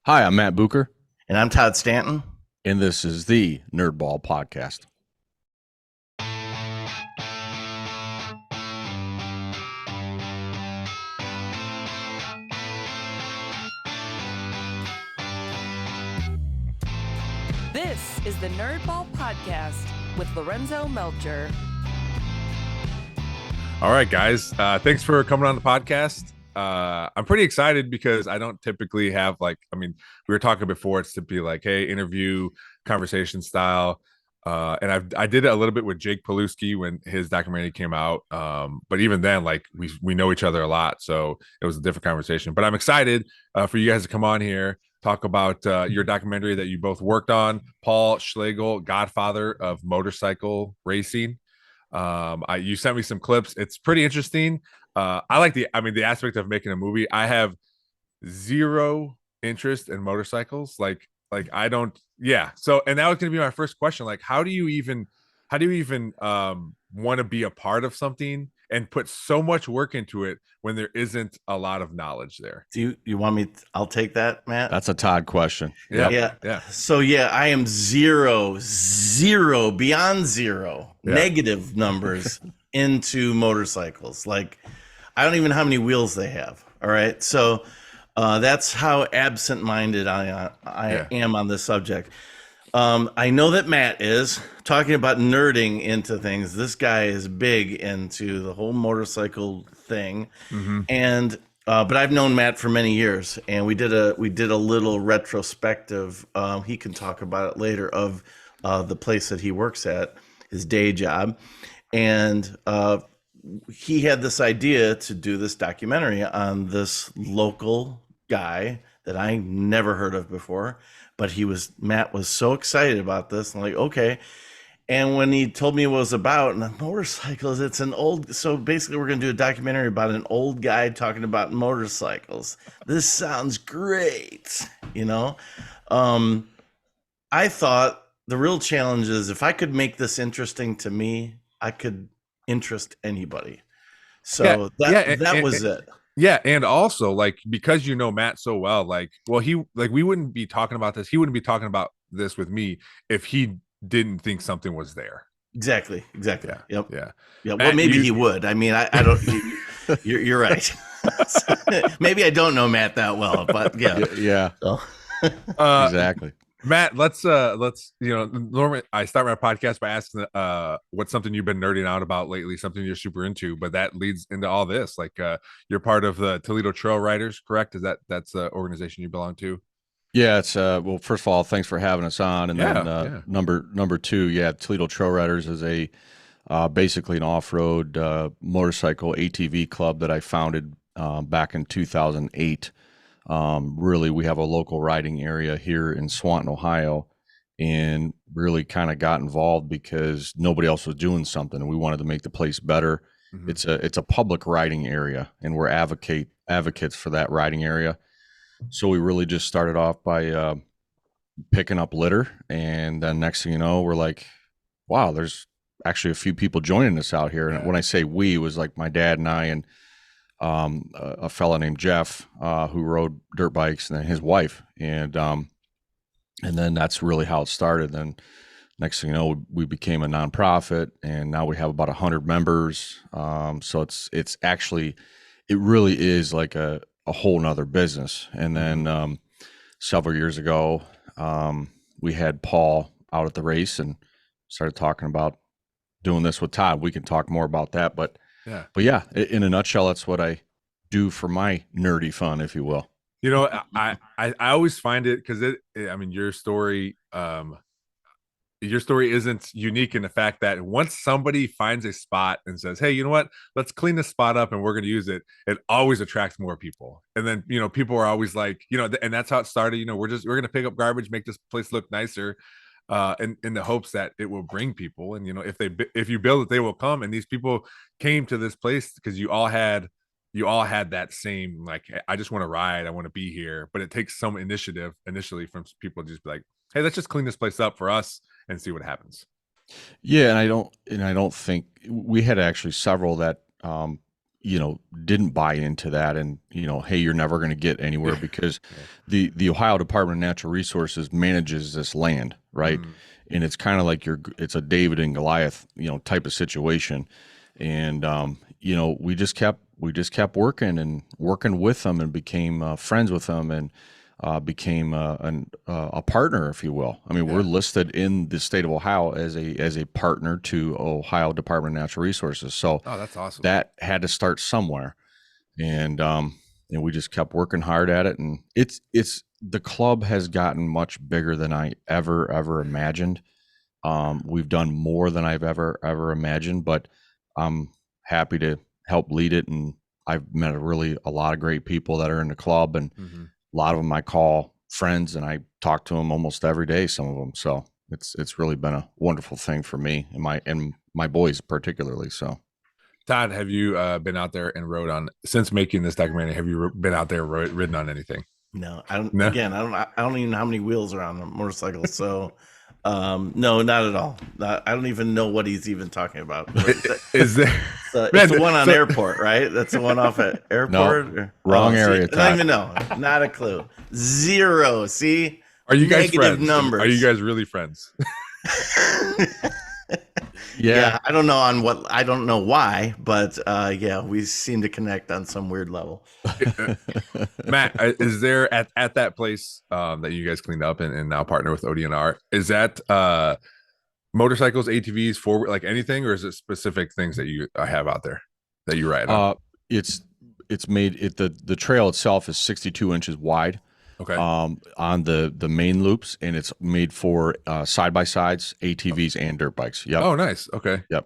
Hi, I'm Matt Bucher, And I'm Todd Stanton. and this is the Nerdball Podcast. This is the Nerdball Podcast with Lorenzo Melcher. All right, guys. Thanks for coming on the podcast. I'm pretty excited because I don't typically have we were talking before, it's to be like, hey, interview, conversation style. And I did it a little bit with Jake Paluski when his documentary came out. But even then, like we know each other a lot, so it was a different conversation. But I'm excited for you guys to come on here, talk about your documentary that you both worked on, Paul Schlegel, Godfather of motorcycle racing. You sent me some clips. It's pretty interesting. I like the aspect of making a movie. I have zero interest in motorcycles. Like I don't. Yeah. So, and that was going to be my first question. Like, how do you even want to be a part of something and put so much work into it when there isn't a lot of knowledge there? Do you want me? I'll take that, Matt. That's a Todd question. Yeah. So I am beyond zero, negative numbers into motorcycles. Like, I don't even know how many wheels they have. All right. So that's how absent-minded I am on this subject. I know that Matt is talking about nerding into things. This guy is big into the whole motorcycle thing. Mm-hmm. And but I've known Matt for many years, and we did a little retrospective. He can talk about it later of the place that he works at, his day job, and he had this idea to do this documentary on this local guy that I never heard of before. But Matt was so excited about this, and like, okay. And when he told me what it was about, and the motorcycles, so basically we're going to do a documentary about an old guy talking about motorcycles. This sounds great, I thought the real challenge is if I could make this interesting to me, I could interest anybody. So that was it. Yeah, and also like because you know Matt so well, we wouldn't be talking about this. He wouldn't be talking about this with me if he didn't think something was there. Exactly. Yeah. Yep. Yeah. Well, maybe he would. I mean, I don't. You're right. Maybe I don't know Matt that well, but yeah. Yeah. So. Exactly. Matt, let's normally I start my podcast by asking what's something you've been nerding out about lately, something you're super into, but that leads into all this. Like you're part of the Toledo Trail Riders, correct? That's the organization you belong to? Yeah, it's well, first of all, thanks for having us on. And then number two, Toledo Trail Riders is a basically an off-road motorcycle ATV club that I founded back in 2008. Really, we have a local riding area here in Swanton, Ohio, and really kind of got involved because nobody else was doing something, and we wanted to make the place better. Mm-hmm. It's a public riding area, and we're advocates for that riding area. So we really just started off by picking up litter, and then next thing you know, we're like, wow, there's actually a few people joining us out here. And when I say we, it was like my dad and I and a fella named Jeff who rode dirt bikes, and then his wife, and then that's really how it started. Then next thing you know, we became a nonprofit, and now we have about 100 members. So it's actually, it really is like a whole nother business. And then several years ago, we had Paul out at the race and started talking about doing this with Todd. We can talk more about that, but yeah, in a nutshell, that's what I do for my nerdy fun, if you will. I always find it because your story isn't unique in the fact that once somebody finds a spot and says, hey, you know what, let's clean this spot up and we're going to use it, it always attracts more people. And then people are always like, and that's how it started. We're going to pick up garbage, make this place look nicer, in the hopes that it will bring people. And if you build it, they will come. And these people came to this place because you all had that same, like, I just want to ride, I want to be here. But it takes some initiative initially from people to just be like, hey, let's just clean this place up for us and see what happens. Yeah, and I don't think we had actually several that didn't buy into that, and hey, you're never going to get anywhere because the Ohio Department of Natural Resources manages this land, right? And it's kind of like it's a David and Goliath, type of situation. And we just kept working with them, and became friends with them, and became a partner, if you will. I mean, we're listed in the state of Ohio as a partner to Ohio Department of Natural Resources. So that's awesome. that had to start somewhere, and we just kept working hard at it. And it's the club has gotten much bigger than I ever imagined. We've done more than I've ever imagined, but I'm happy to help lead it. And I've met a lot of great people that are in the club, and a lot of them I call friends, and I talk to them almost every day, some of them. So it's really been a wonderful thing for me and my boys particularly. So, Todd, have you been out there and rode on, since making this documentary, have you been out there ridden on anything? No, I don't. No? Again, I don't even know how many wheels are on a motorcycle. So, no, not at all. I don't even know what he's even talking about. Is there? It's the one on airport, right? That's the one off at airport. No, wrong area. I don't even know. Not a clue. Zero. See? Are you guys negative friends? Numbers? Are you guys really friends? Yeah, I don't know I don't know why, but yeah, we seem to connect on some weird level. Matt, is there at that place that you guys cleaned up and now partner with ODNR? Is that motorcycles, ATVs, forward, like anything, or is it specific things that you have out there that you ride on? It's made the trail itself is 62 inches wide. Okay. On the main loops, and it's made for side by sides, ATVs, and dirt bikes. Yep. Oh, nice. Okay. Yep.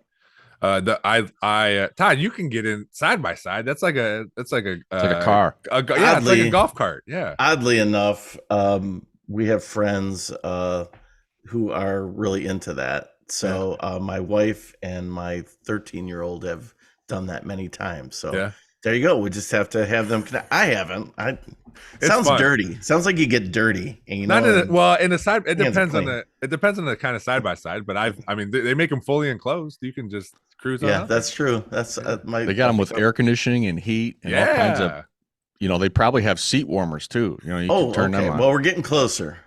Todd, you can get in side by side. That's like a it's like a car. Yeah, it's like a golf cart. Yeah. Oddly enough, we have friends who are really into that. So my wife and my 13-year-old have done that many times. So there you go. We just have to have them connect. I haven't. It sounds fun. Dirty. Sounds like you get dirty. And, not in a side. It depends on the kind of side by side. But I mean, they make them fully enclosed. You can just cruise on. Yeah, that's true. That's they got them with air conditioning and heat and all kinds of. They probably have seat warmers too. You can turn them on. Well, we're getting closer.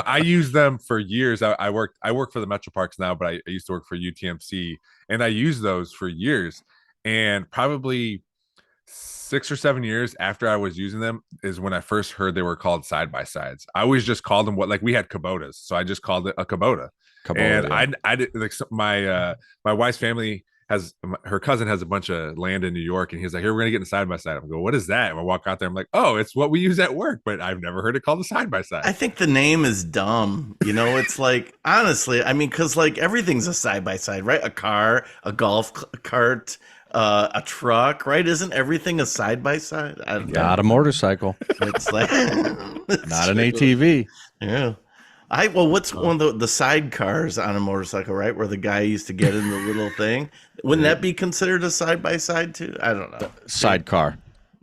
I use them for years. I work for the Metro Parks now, but I used to work for UTMC, and I used those for years. And probably 6 or 7 years after I was using them is when I first heard they were called side by sides. I always just called them we had Kubotas, so I just called it a Kubota. And yeah. I did like my wife's family her cousin has a bunch of land in New York, and he's like, "Here, we're gonna get in side by side." I'm go, "What is that?" And I walk out there, I'm like, "Oh, it's what we use at work," but I've never heard it called a side by side. I think the name is dumb. It's like, honestly, I mean, because like everything's a side by side, right? A car, a golf cart, a truck, right? Isn't everything a side by side? Not a motorcycle. It's like not an ATV. Yeah. What's one of the sidecars on a motorcycle, right? Where the guy used to get in the little thing. Wouldn't that be considered a side by side too? I don't know. Sidecar.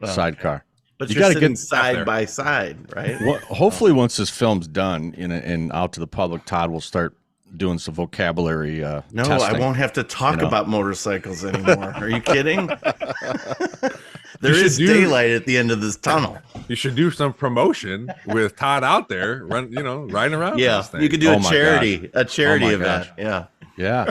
Sidecar. But you got to get side by side, right? Well, hopefully, once this film's done and out to the public, Todd will start doing some vocabulary. No, testing, I won't have to talk about motorcycles anymore. Are you kidding? There is daylight at the end of this tunnel. You should do some promotion with Todd out there, riding around. Yeah, you could do a charity event. Yeah.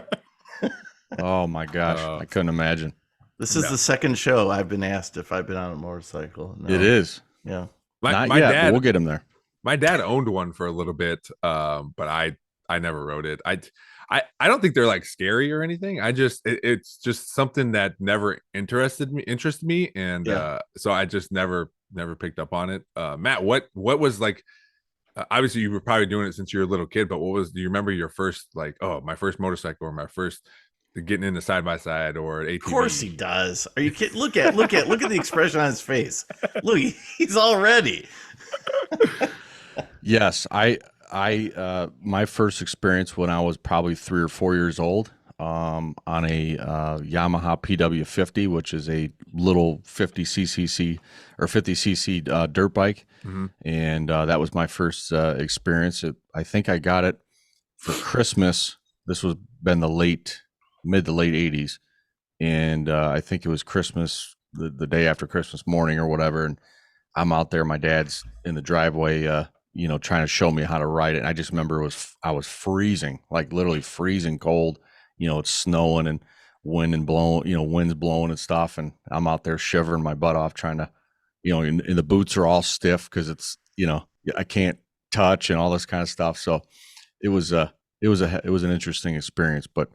Oh my gosh, I couldn't imagine. This is the second show I've been asked if I've been on a motorcycle. No. It is. Yeah. My dad, but we'll get him there. My dad owned one for a little bit, but I never rode it. I don't think they're like scary or anything. It's just something that never interested me, and so I just never picked up on it. Matt, what was like? Obviously, you were probably doing it since you were a little kid, but do you remember your first my first motorcycle or my first getting into side by side or ATV? Of course he does. Are you kidding? Look at the expression on his face. Look, he's all ready. Yes, I my first experience when I was probably 3 or 4 years old on a Yamaha PW50, which is a little 50cc dirt bike, and that was my first experience. I think I got it for Christmas. This was been mid to late 80s, and I think it was Christmas, the day after Christmas morning or whatever, and I'm out there. My dad's in the driveway, trying to show me how to ride it. And I just remember I was freezing, like literally freezing cold. It's snowing and wind's blowing and stuff, and I'm out there shivering my butt off trying to, and the boots are all stiff because it's I can't touch and all this kind of stuff. So it was an interesting experience, but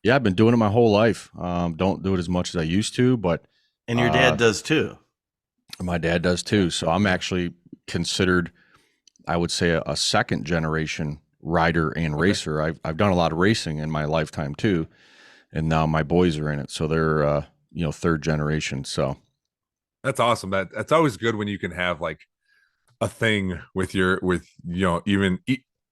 yeah, I've been doing it my whole life. Don't do it as much as I used to, but And your dad does too. my dad does too. So I'm actually considered, I would say, a second generation rider and racer. I've done a lot of racing in my lifetime too, and now my boys are in it, so they're third generation. So That's awesome. That's always good when you can have like a thing with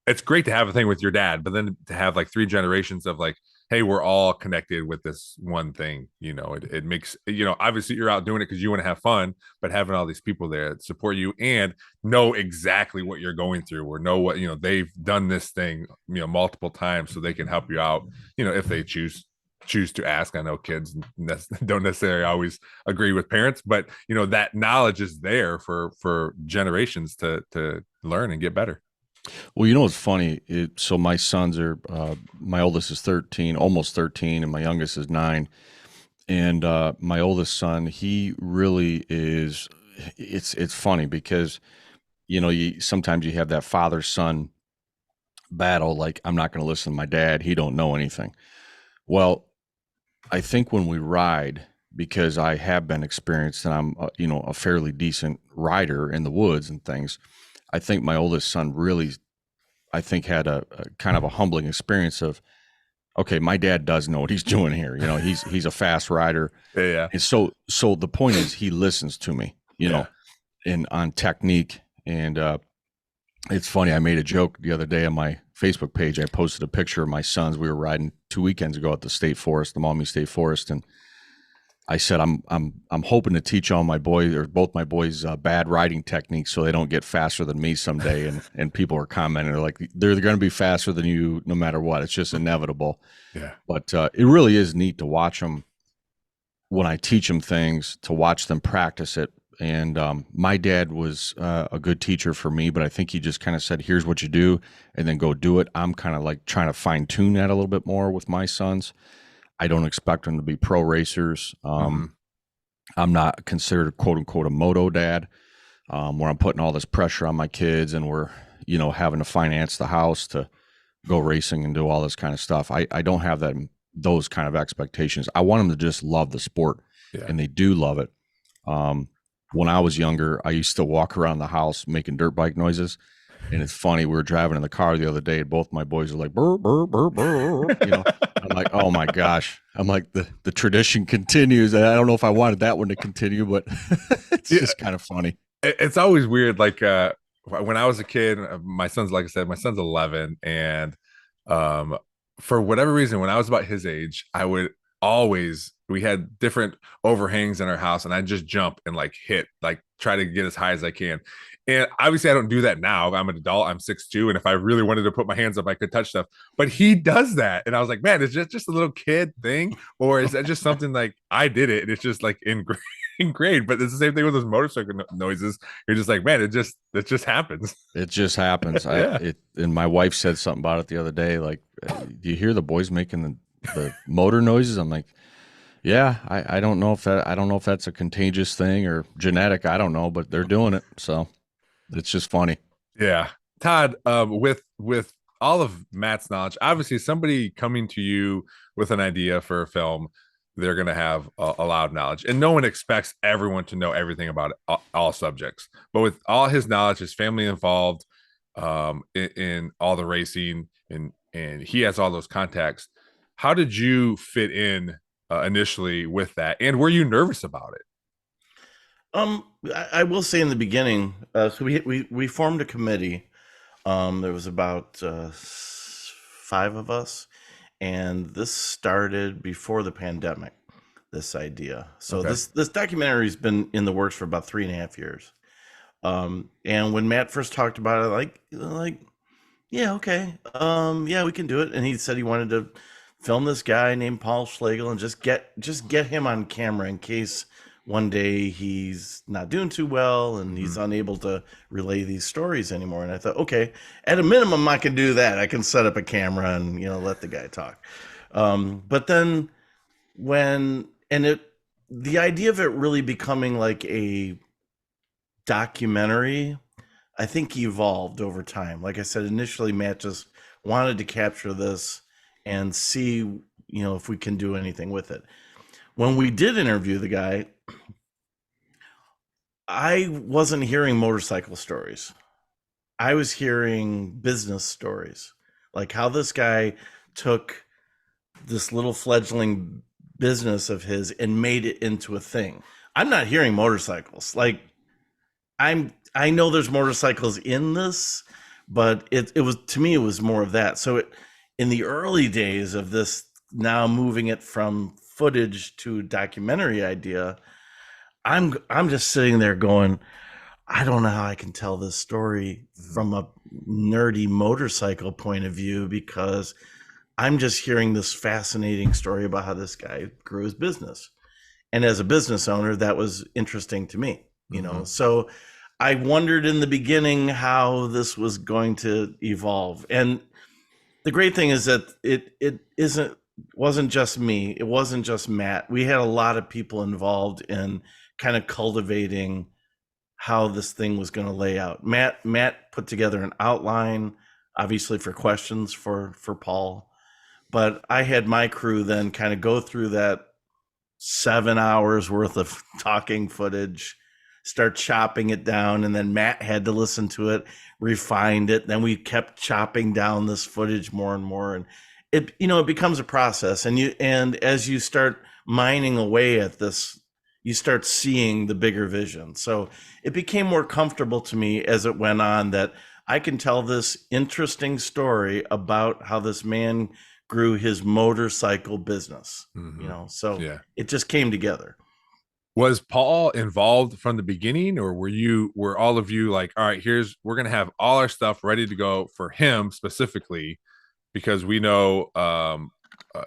it's great to have a thing with your dad, but then to have like three generations of like, hey, we're all connected with this one thing. It makes, obviously you're out doing it because you want to have fun, but having all these people there that support you and know exactly what you're going through or know what, they've done this thing, multiple times, so they can help you out, if they choose to ask. I know kids don't necessarily always agree with parents, but that knowledge is there for generations to learn and get better. well, what's funny, so my sons are, my oldest is 13, almost 13, and my youngest is 9. And my oldest son, he really is, it's funny because sometimes you have that father son battle, like, I'm not going to listen to my dad, he don't know anything. Well, I think when we ride, because I have been experienced and I'm a fairly decent rider in the woods and things, I think my oldest son really, I think, had a kind of a humbling experience of, okay, my dad does know what he's doing here. He's a fast rider. Yeah. And so the point is, he listens to me, and on technique. And it's funny, I made a joke the other day on my Facebook page. I posted a picture of my sons. We were riding 2 weekends ago at the state forest, the Maumee State Forest, and I said, I'm hoping to teach all my boys, or both my boys, bad riding techniques so they don't get faster than me someday. And people are commenting, they're like, they're going to be faster than you no matter what. It's just inevitable. Yeah. But it really is neat to watch them when I teach them things, to watch them practice it. And my dad was a good teacher for me, but I think he just kind of said, here's what you do, and then go do it. I'm kind of like trying to fine tune that a little bit more with my sons. I don't expect them to be pro racers. I'm not considered, quote unquote, a moto dad, where I'm putting all this pressure on my kids and we're, having to finance the house to go racing and do all this kind of stuff. I don't have those kind of expectations. I want them to just love the sport, and they do love it. When I was younger, I used to walk around the house making dirt bike noises. And it's funny, we were driving in the car the other day, and both my boys are like, burr, burr, burr, burr. I'm like, oh my gosh. I'm like, the tradition continues. And I don't know if I wanted that one to continue, but it's just kind of funny. It's always weird. Like when I was a kid, my son's, like I said, my son's 11. And for whatever reason, when I was about his age, we had different overhangs in our house, and I'd just jump and like try to get as high as I can. And obviously I don't do that now. I'm an adult, I'm 6'2", and if I really wanted to put my hands up, I could touch stuff. But he does that. And I was like, man, is just a little kid thing? Or is that just something like I did it and it's just like ingrained? But it's the same thing with those motorcycle noises. You're just like, man, it just happens. It just happens. Yeah. And my wife said something about it the other day. Like, do you hear the boys making the motor noises? I'm like, yeah, I don't know if that's a contagious thing or genetic. I don't know, but they're doing it. So it's just funny. Yeah. Todd, with all of Matt's knowledge, obviously somebody coming to you with an idea for a film, they're going to have a lot of knowledge, and no one expects everyone to know everything about all subjects. But with all his knowledge, his family involved in all the racing, and he has all those contacts. How did you fit in initially with that, and were you nervous about it? I will say in the beginning, so we formed a committee. There was about 5 of us, and this started before the pandemic, this idea. So Okay. this documentary's been in the works for about 3.5 years. And when Matt first talked about it, like, yeah, okay. Yeah, we can do it. And he said he wanted to film this guy named Paul Schlegel and just get him on camera in case one day he's not doing too well and he's unable to relay these stories anymore. And I thought, okay, at a minimum, I can do that. I can set up a camera and, you know, let the guy talk. But then the idea of it really becoming like a documentary, I think evolved over time. Like I said, initially Matt just wanted to capture this and see, you know, if we can do anything with it. When we did interview the guy, I wasn't hearing motorcycle stories. I was hearing business stories, like how this guy took this little fledgling business of his and made it into a thing. I'm not hearing motorcycles. Like I know there's motorcycles in this, but it was, to me, it was more of that. So in the early days of this, now moving it from footage to documentary idea, I'm just sitting there going, I don't know how I can tell this story from a nerdy motorcycle point of view, because I'm just hearing this fascinating story about how this guy grew his business. And as a business owner, that was interesting to me, you know? So I wondered in the beginning how this was going to evolve. And the great thing is that it wasn't just me. It wasn't just Matt. We had a lot of people involved in kind of cultivating how this thing was going to lay out. Matt put together an outline, obviously for questions for Paul, but I had my crew then kind of go through that 7 hours worth of talking footage, start chopping it down, and then Matt had to listen to it, refined it. Then we kept chopping down this footage more and more, and it becomes a process. And as you start mining away at this, you start seeing the bigger vision. So it became more comfortable to me as it went on that I can tell this interesting story about how this man grew his motorcycle business, so it just came together. Was Paul involved from the beginning, or were all of you like, all right, we're going to have all our stuff ready to go for him specifically, because we know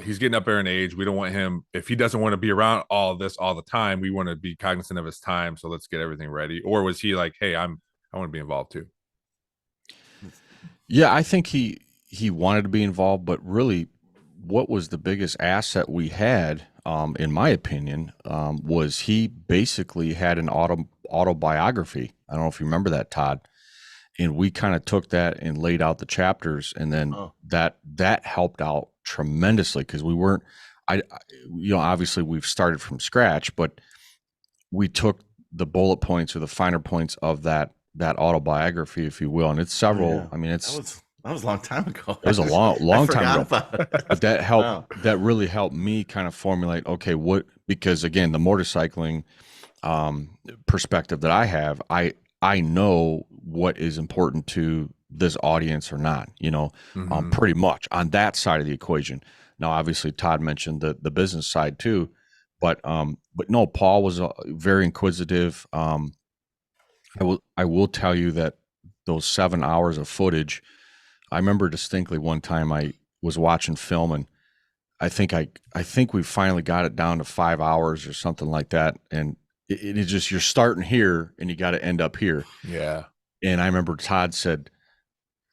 he's getting up there in age. We don't want him, if he doesn't want to be around all of this all the time, we want to be cognizant of his time. So let's get everything ready. Or was he like, hey, I want to be involved too? Yeah, I think he wanted to be involved, but really what was the biggest asset we had, in my opinion, was he basically had an autobiography. I don't know if you remember that, Todd. And we kind of took that and laid out the chapters, and then that helped out tremendously, because we weren't, obviously we've started from scratch, but we took the bullet points or the finer points of that autobiography, if you will, and it's several. Yeah. I mean, that was a long time ago. It was a long time ago. But that helped. Wow. That really helped me kind of formulate, okay, because again, the motorcycling perspective that I have, I know what is important to this audience or not, pretty much on that side of the equation. Now, obviously, Todd mentioned the business side too, but no, Paul was very inquisitive. I will tell you that those 7 hours of footage, I remember distinctly one time I was watching film, and I think we finally got it down to 5 hours or something like that, and it is just, you're starting here and you got to end up here. Yeah. And I remember Todd said,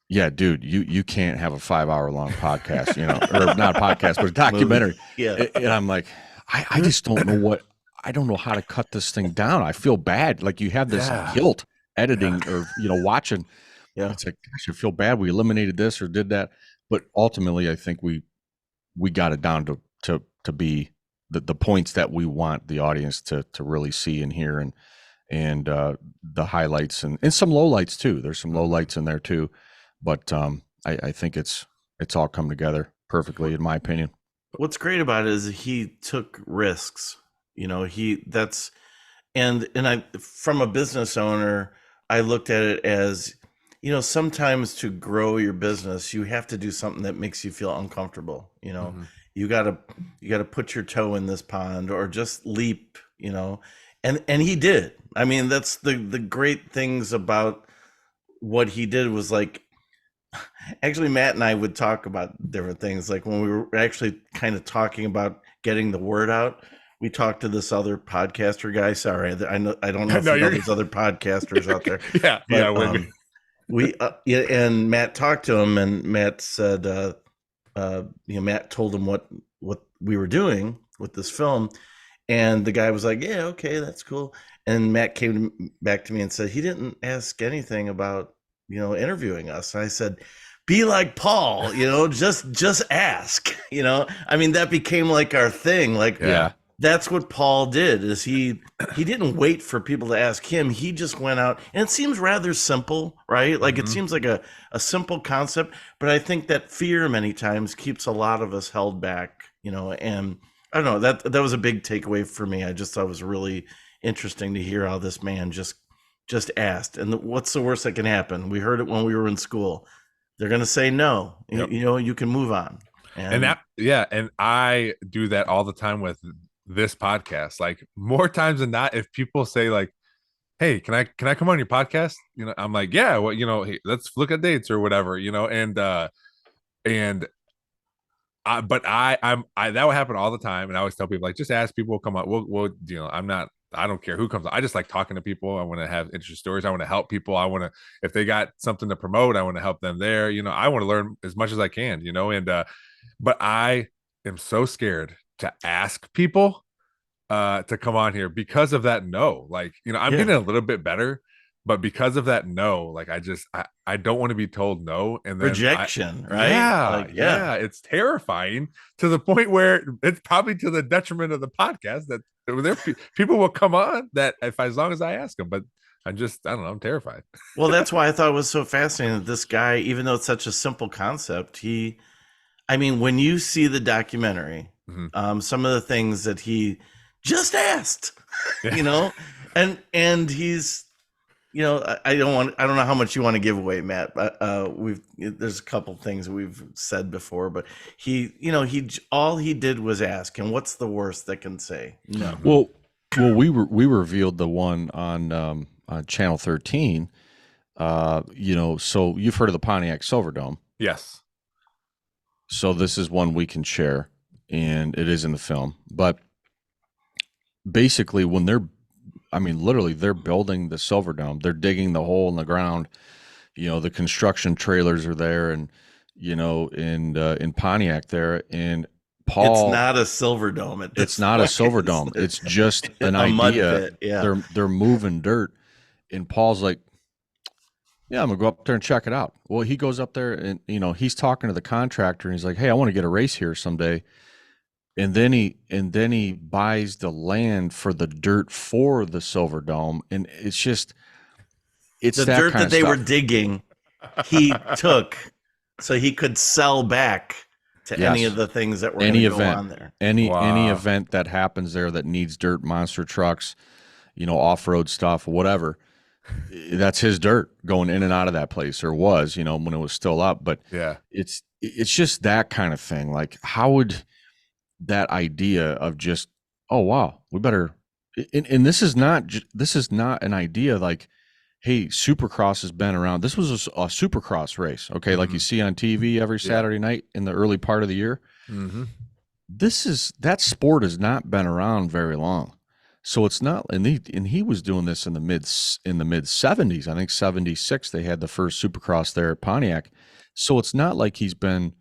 yeah, dude, you can't have a 5 hour long podcast, or not a podcast, but a documentary. Yeah. And I'm like, I just don't know I don't know how to cut this thing down. I feel bad. Like, you have this guilt editing or, watching. Yeah. It's like, gosh, I feel bad. We eliminated this or did that. But ultimately, I think we got it down to be the points that we want the audience to really see and hear, and the highlights and some lowlights too. There's some lowlights in there too, but I think it's all come together perfectly, in my opinion. What's great about it is he took risks. I, from a business owner, I looked at it as, sometimes to grow your business, you have to do something that makes you feel uncomfortable. You gotta put your toe in this pond, or just leap, and he did. I mean, that's the great things about what he did, was like, Actually, Matt and I would talk about different things. Like when we were actually kind of talking about getting the word out, we talked to this other podcaster guy. Sorry, I know I don't know if No, you know you're there's other podcasters out there, yeah. but we yeah, and Matt talked to him, and Matt said, Matt told him what we were doing with this film, and the guy was like, "Yeah, okay, that's cool." And Matt came back to me and said he didn't ask anything about interviewing us. And I said, "Be like Paul, just ask." I mean, that became like our thing. Like, Yeah. that's what Paul did. Is he didn't wait for people to ask him. He just went out, and it seems rather simple, right? Like it seems like a simple concept, but I think that fear many times keeps a lot of us held back. And I don't know, that was a big takeaway for me. I just thought it was really interesting to hear how this man just asked. And what's the worst that can happen? We heard it when we were in school. They're going to say no. Yep. You can move on. And I do that all the time with this podcast. Like more times than not, if people say like, "Hey, can I come on your podcast?" I'm like, "Yeah, well, hey, let's look at dates or whatever." And that will happen all the time, and I always tell people like, just ask people, come on, we'll I don't care who comes on. I just like talking to people. I want to have interesting stories. I want to help people. I want to, if they got something to promote, I want to help them there. I want to learn as much as I can. But I am so scared to ask people to come on here because of that no. Like, I'm getting a little bit better, but because of that no, like I don't want to be told no. And then rejection, right? Yeah, it's terrifying to the point where it's probably to the detriment of the podcast that people will come on that as long as I ask them. But I don't know, I'm terrified. Well, that's why I thought it was so fascinating that this guy, even though it's such a simple concept, when you see the documentary, some of the things that he just asked, and he's, I don't know how much you want to give away, Matt, but there's a couple things we've said before, but all he did was ask, and what's the worst that can say no? Well, we revealed the one on Channel 13. So you've heard of the Pontiac Silverdome. Yes. So this is one we can share, and it is in the film. But basically, when literally they're building the Silverdome, they're digging the hole in the ground. The construction trailers are there, and in Pontiac there, and Paul. It's not a Silverdome. It's not a Silverdome. It's just an idea. Mud pit, yeah. They're moving dirt, and Paul's like, "Yeah, I'm gonna go up there and check it out." Well, he goes up there, and he's talking to the contractor, and he's like, "Hey, I want to get a race here someday." And then he buys the land for the dirt for the Silverdome, and it's the that dirt kind that of they stuff. were digging. He took so he could sell back to any of the things that were going to go on there. Any event that happens there that needs dirt, monster trucks, off-road stuff, whatever. That's his dirt going in and out of that place, or was, when it was still up. But yeah, it's just that kind of thing. Like, how would that idea of just, oh wow, we better, and this is not an idea like, hey, Supercross has been around. This was a Supercross race, okay, like you see on TV every Saturday night in the early part of the year. That sport has not been around very long, so it's not. And he was doing this in the mid 70s. I think 76 they had the first Supercross there at Pontiac. So it's not like he's been,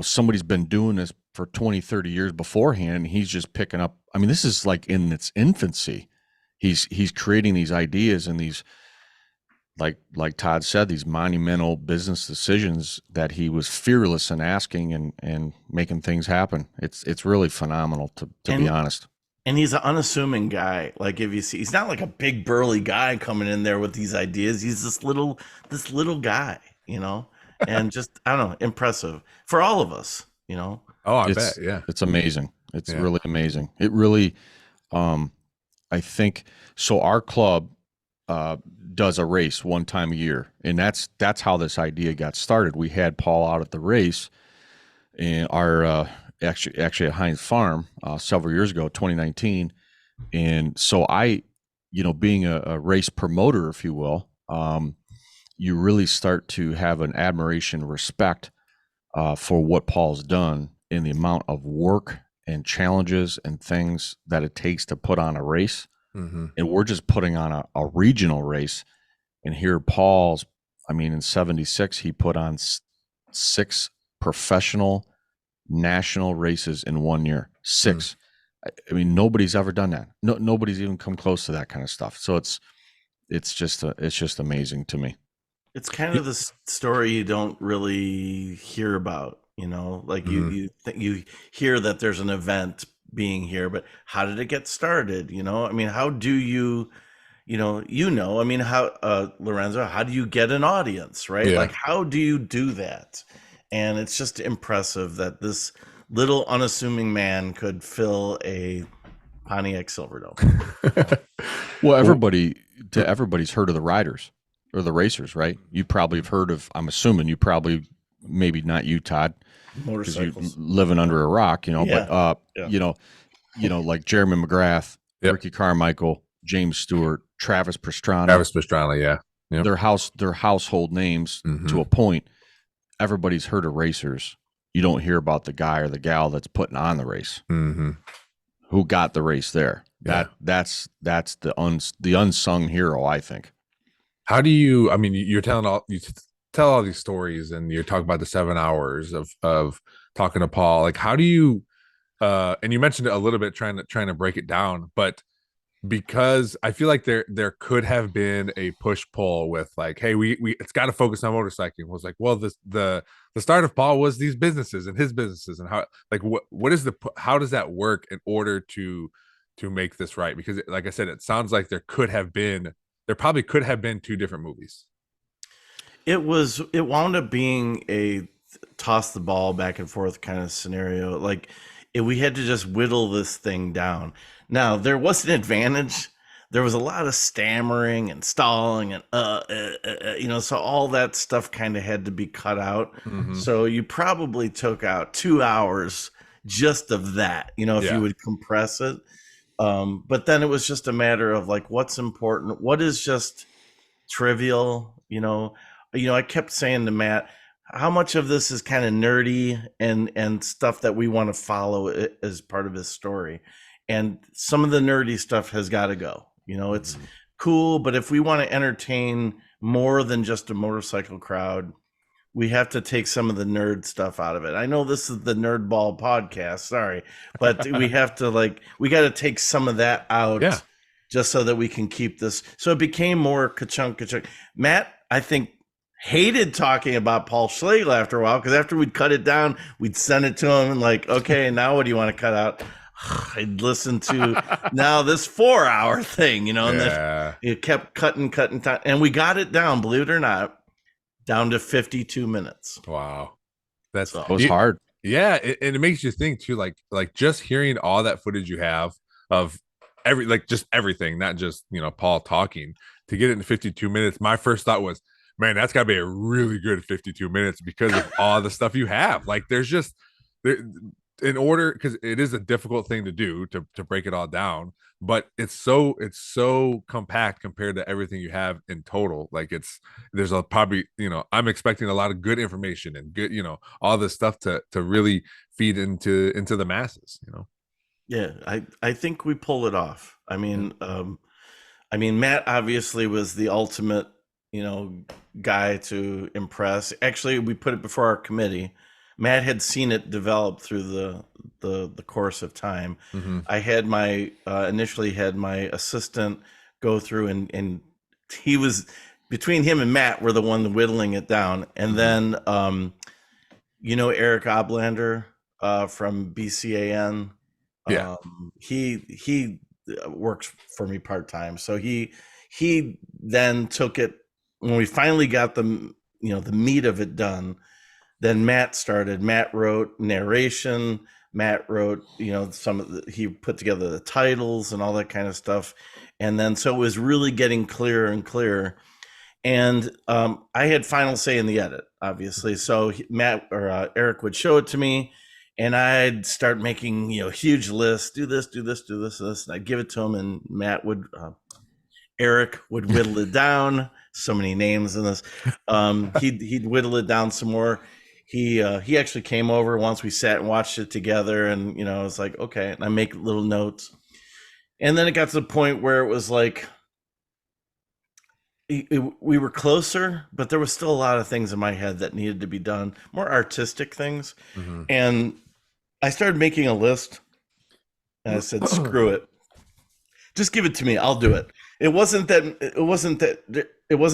somebody's been doing this for 20, 30 years beforehand, and he's just picking up. I mean, this is like in its infancy. He's creating these ideas and these, like Todd said, these monumental business decisions that he was fearless in asking and making things happen. It's really phenomenal to be honest. And he's an unassuming guy. Like, if you see, he's not like a big burly guy coming in there with these ideas. He's this little guy, and just, I don't know, impressive for all of us, Oh, I bet. Yeah. It's amazing. It's really amazing. It really, I think, so our club does a race one time a year, and that's how this idea got started. We had Paul out at the race, and our actually at Heinz Farm several years ago, 2019, and so I, being a race promoter, if you will, you really start to have an admiration, respect for what Paul's done in the amount of work and challenges and things that it takes to put on a race. Mm-hmm. And we're just putting on a regional race. And here Paul's, I mean, in 76, he put on 6 professional national races in 1 year. 6. I mean, nobody's ever done that. Nobody's even come close to that kind of stuff. So it's just amazing to me. It's kind of the story you don't really hear about, like you hear that there's an event being here, but how did it get started? I mean, how do you, I mean, how, Lorenzo, how do you get an audience, right? Yeah. Like, how do you do that? And it's just impressive that this little unassuming man could fill a Pontiac Silverdome. Well, everybody's heard of the riders or the racers, right? You probably have heard of, I'm assuming you probably, maybe not you, Todd, because you're Motorcycles. living under a rock, Yeah. but, Yeah. like Jeremy McGrath, Yep. Ricky Carmichael, James Stewart, Travis Pastrana, Yeah. Yep. they're household names Mhm. to a point. Everybody's heard of racers. You don't hear about the guy or the gal that's putting on the race, Mm-hmm. who got the race there. Yeah. That's the unsung hero, I think. How do you? I mean, you tell all these stories, and you're talking about the 7 hours of talking to Paul. Like, how do you? And you mentioned it a little bit, trying to break it down, but because I feel like there could have been a push pull with like, hey, we it's got to focus on motorcycling. Was like, well, the start of Paul was these businesses and his businesses, and how, like, what is how does that work in order to make this right? Because like I said, it sounds like there probably could have been 2 different movies. It wound up being a toss the ball back and forth kind of scenario. Like, we had to just whittle this thing down. Now, there was an advantage. There was a lot of stammering and stalling and so all that stuff kind of had to be cut out. Mhm. So you probably took out 2 hours just of that, if Yeah. you would compress it. But then it was just a matter of like, what's important, what is just trivial, I kept saying to Matt, how much of this is kind of nerdy and stuff that we want to follow as part of his story, and some of the nerdy stuff has got to go. It's cool, but if we want to entertain more than just a motorcycle crowd, we have to take some of the nerd stuff out of it. I know this is the Nerd Ball podcast, sorry, but we have to we got to take some of that out. Yeah. Just so that we can keep this. So it became more ka-chunk. Matt, I think, hated talking about Paul Schlegel after a while, because after we'd cut it down, we'd send it to him and like, okay, now what do you want to cut out? I'd listen to now this 4-hour thing, and then it kept cutting, and we got it down, believe it or not, down to 52 minutes. Wow. That was hard. Yeah, and it makes you think too, like just hearing all that footage you have of just everything, not just Paul talking, to get it in 52 minutes. My first thought was, man, that's got to be a really good 52 minutes because of all the stuff you have. Like, there's just in order, because it is a difficult thing to do to break it all down, but it's so compact compared to everything you have in total. Like, there's probably I'm expecting a lot of good information and good all this stuff to really feed into the masses. Yeah, I think we pull it off. I mean, Matt obviously was the ultimate, guy to impress. Actually, we put it before our committee. Matt had seen it develop through the course of time. Mm-hmm. I had initially had my assistant go through, and he was, between him and Matt, were the one whittling it down. And then, Eric Oblander from BCAN. Yeah. He works for me part-time. So he then took it when we finally got the meat of it done. Then Matt wrote narration. Matt wrote, he put together the titles and all that kind of stuff. And then, so it was really getting clearer and clearer. And I had final say in the edit, obviously. So Eric would show it to me, and I'd start making, huge lists, do this. And I'd give it to him, and Matt would Eric would whittle it down. So many names in this. He'd whittle it down some more. He actually came over once. We sat and watched it together, and I was like, okay. And I make little notes, and then it got to the point where it was like we were closer, but there was still a lot of things in my head that needed to be done, more artistic things. Mm-hmm. And I started making a list, and I said, screw it. Just give it to me. I'll do it. It wasn't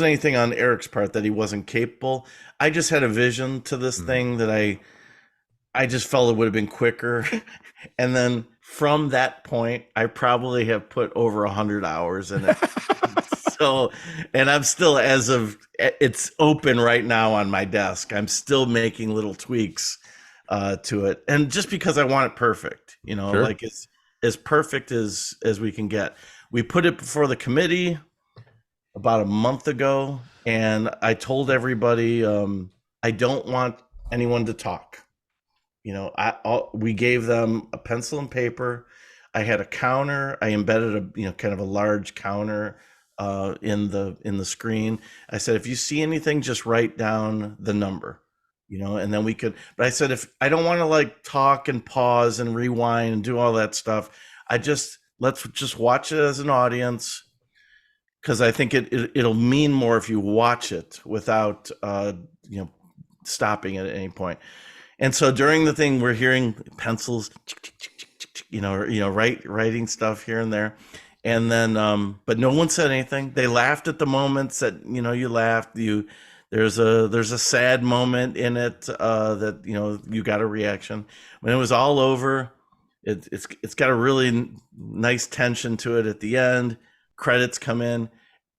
anything on Eric's part that he wasn't capable. I just had a vision to this thing that I just felt it would have been quicker. And then from that point, I probably have put over 100 hours in it. So, and I'm still, it's open right now on my desk, I'm still making little tweaks to it. And just because I want it perfect, Sure. like it's as perfect as we can get. We put it before the committee about a month ago, and I told everybody, I don't want anyone to talk. We gave them a pencil and paper. I had a counter. I embedded a kind of a large counter in the screen. I said, if you see anything, just write down the number, and then we could. But I said, if I don't want to like talk and pause and rewind and do all that stuff, let's just watch it as an audience, because I think it'll mean more if you watch it without stopping at any point. And so during the thing, we're hearing pencils, writing stuff here and there. And then, but no one said anything. They laughed at the moments that, you laughed. There's a sad moment in it that, you got a reaction. When it was all over, it's got a really nice tension to it at the end. Credits come in,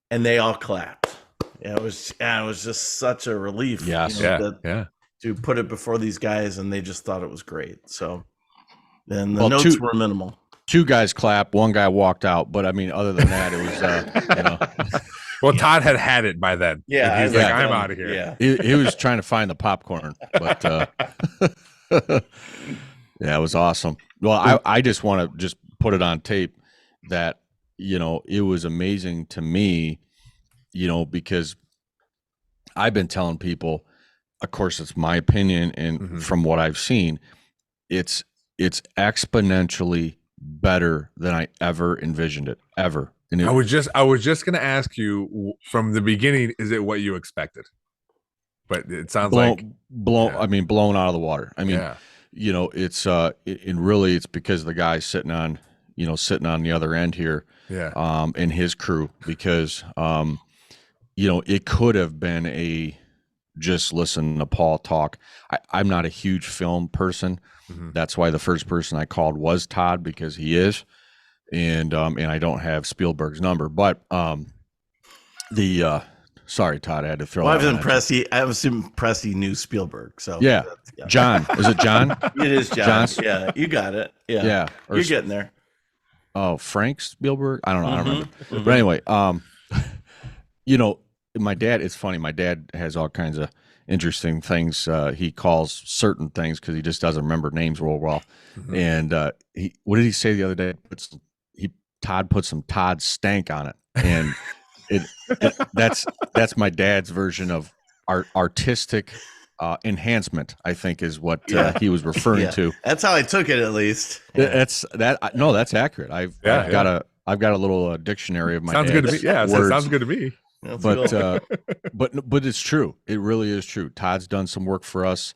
and they all clapped. It was just such a relief. Yes. To put it before these guys, and they just thought it was great. So then the notes were minimal. 2 guys clapped, 1 guy walked out, but I mean, other than that, it was Well, Todd had it by then. Yeah, he's like, I'm out of here. Yeah, he was trying to find the popcorn, but yeah, it was awesome. Well, I just want to just put it on tape that it was amazing to me, because I've been telling people, of course, it's my opinion, and from what I've seen, it's exponentially better than I ever envisioned it, ever. And I was just going to ask you from the beginning, is it what you expected? But it sounds blown out of the water. I mean, it's and really it's because the guy sitting on the other end here, and his crew, because it could have been just listen to Paul talk. I'm not a huge film person. That's why the first person I called was Todd, because he is, and I don't have Spielberg's number. But sorry, Todd, I had to throw. Well, I was impressed he knew Spielberg. So yeah. John, is it John? It is John. Yeah, you got it. Yeah, you're getting there. Oh, Frank Spielberg? I don't know. I don't remember. But anyway, my dad, it's funny. My dad has all kinds of interesting things. He calls certain things because he just doesn't remember names real well. And what did he say the other day? Todd put some Todd stank on it. And that's my dad's version of artistic enhancement, I think, is what he was referring to. That's how I took it, at least. That's accurate. I've got a little dictionary of my sounds good to me. Yeah, words. sounds good to me. But it's true. It really is true. Todd's done some work for us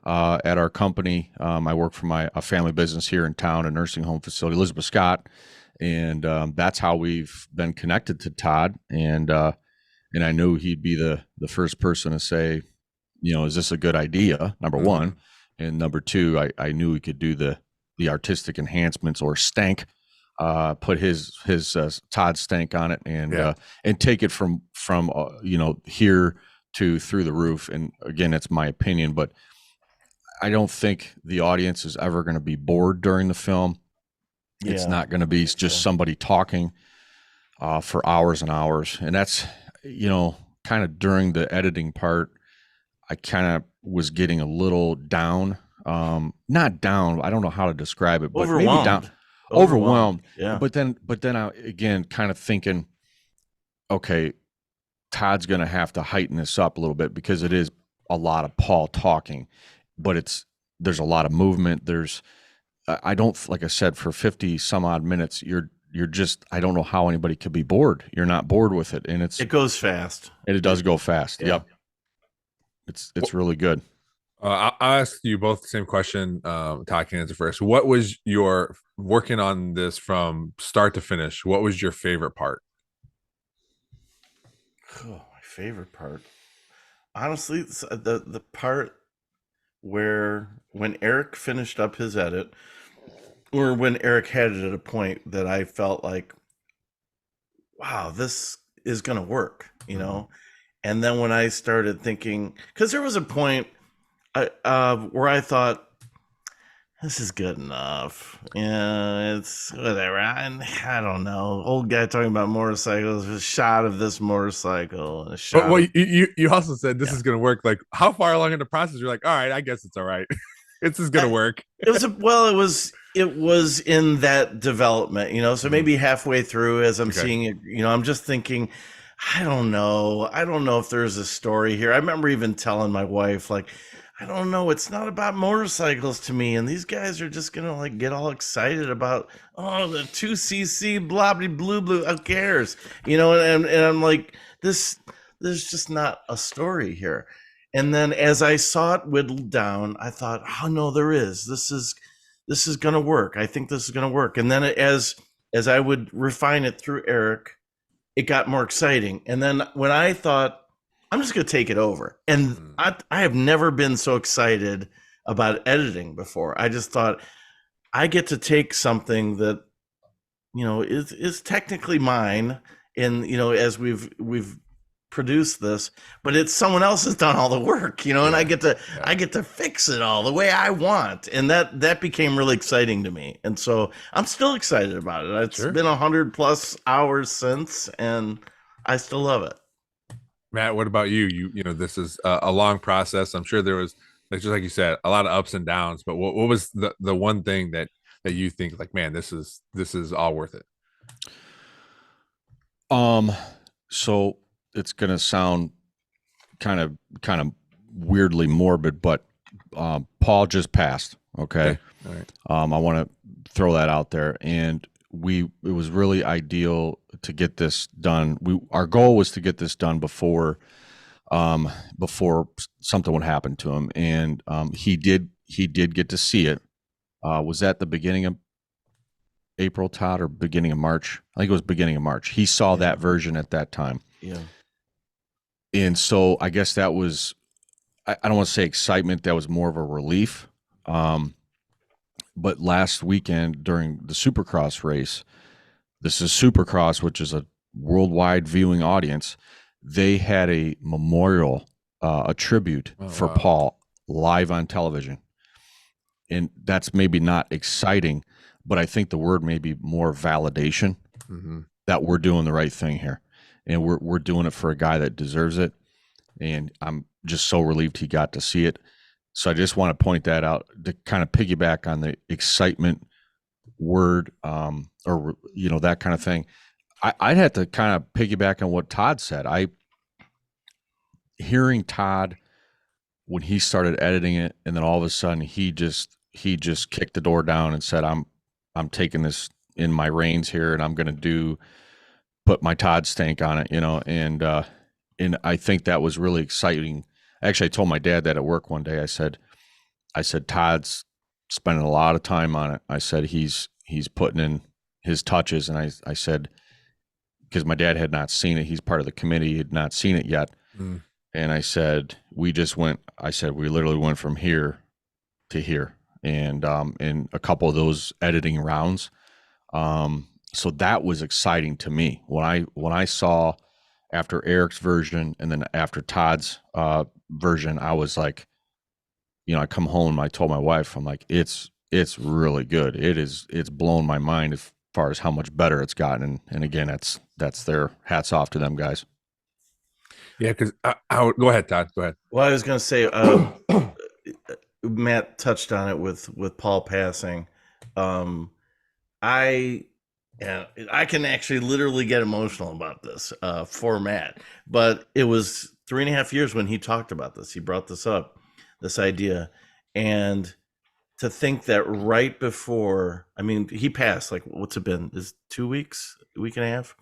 at our company. I work for a family business here in town, a nursing home facility, Elizabeth Scott, and that's how we've been connected to Todd. And I knew he'd be the first person to say, is this a good idea? Number one, and number two, I knew he could do the artistic enhancements or stank. Put his Todd stank on it, and take it from here to through the roof. And again, it's my opinion, but I don't think the audience is ever going to be bored during the film. It's not going to be just somebody talking for hours and hours. And that's kind of during the editing part, I kind of was getting a little down. Not down. I don't know how to describe it, but maybe down. Overwhelmed. Yeah. But then I, again, kind of thinking, okay, Todd's going to have to heighten this up a little bit because it is a lot of Paul talking, but there's a lot of movement. I don't, like I said, for 50 some odd minutes, you're just, I don't know how anybody could be bored. You're not bored with it. And It goes fast. it does go fast. Yeah. Yep. It's really good. I'll ask you both the same question. Todd can answer first. What was your working on this from start to finish? What was your favorite part? Oh, my favorite part. Honestly, the part where when Eric finished up his edit, or when Eric had it at a point that I felt like, wow, this is going to work, you know? And then when I started thinking, because there was a point where I thought, this is good enough. Yeah, it's whatever. I don't know. Old guy talking about motorcycles, a shot of this motorcycle, and a shot. But well, you also said this is going to work. Like, how far along in the process you're like, all right, I guess it's all right. This is going to work. It was in that development, you know. So maybe halfway through, as I'm seeing it, you know, I'm just thinking, I don't know if there's a story here. I remember even telling my wife, like, I don't know, it's not about motorcycles to me, and these guys are just gonna like get all excited about, oh, the 2cc blah blah blue blue, who cares, you know? And I'm like, there's just not a story here. And then as I saw it whittled down, I thought, oh no, there is. This is gonna work. I think this is gonna work. And then as I would refine it through Eric, it got more exciting. And then when I thought, I'm just going to take it over. And I have never been so excited about editing before. I just thought, I get to take something that, you know, is technically mine. And, you know, as we've produced this, but it's someone else has done all the work, you know, and I get to fix it all the way I want. And that became really exciting to me. And so I'm still excited about it. It's been 100+ hours since, and I still love it. Matt, what about you? You know, this is a long process. I'm sure there was, like, just like you said, a lot of ups and downs. But what was the one thing that you think, like, man, this is all worth it? So it's gonna sound kind of weirdly morbid, but Paul just passed. Okay. All right. I want to throw that out there, and it was really ideal to get this done. Our goal was to get this done before something would happen to him, and he did get to see it. Was that the beginning of April, Todd, or beginning of March? I think it was beginning of March. He saw that version at that time. Yeah. And so I guess that was, I don't want to say excitement, that was more of a relief. But last weekend during the Supercross race, this is Supercross, which is a worldwide viewing audience. They had a memorial, a tribute for Paul live on television. And that's maybe not exciting, but I think the word may be more validation that we're doing the right thing here. And we're doing it for a guy that deserves it. And I'm just so relieved he got to see it. So I just want to point that out to kind of piggyback on the excitement word, or, you know, that kind of thing. I'd have to kind of piggyback on what Todd said. Hearing Todd when he started editing it, and then all of a sudden he just kicked the door down and said, I'm taking this in my reins here, and I'm going to put my Todd stank on it, you know, and I think that was really exciting. Actually, I told my dad that at work one day. I said, Todd's spending a lot of time on it. I said, he's putting in his touches. And I said, because my dad had not seen it, he's part of the committee, he had not seen it yet. And I said, we literally went from here to here. And in a couple of those editing rounds. So that was exciting to me when I saw after Eric's version and then after Todd's version, I was like, you know, I come home and I told my wife, I'm like, it's really good. It's blown my mind as far as how much better it's gotten. And again, that's their hats off to them guys. Yeah, because go ahead, Todd. Go ahead. Well, I was going to say, Matt touched on it with Paul passing. I And I can actually literally get emotional about this for Matt. But it was 3.5 years when he talked about this. He brought this up, this idea. And to think that right before, I mean, he passed, like, what's it been? Is 2 weeks, a week and a half?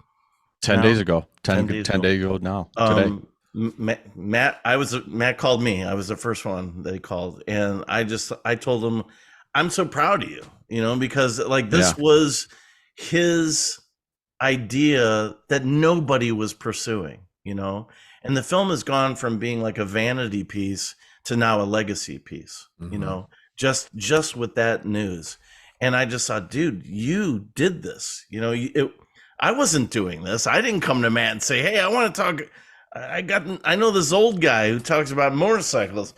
10 now? days ago. 10 days 10 ago. days ago now, today. Matt called me. I was the first one that he called. And I told him, I'm so proud of you, because like this Yeah. was his idea that nobody was pursuing, and the film has gone from being like a vanity piece to now a legacy piece, just with that news. And I just thought, dude, you did this, I wasn't doing this. I didn't come to Matt and say, hey, I want to talk. I know this old guy who talks about motorcycles.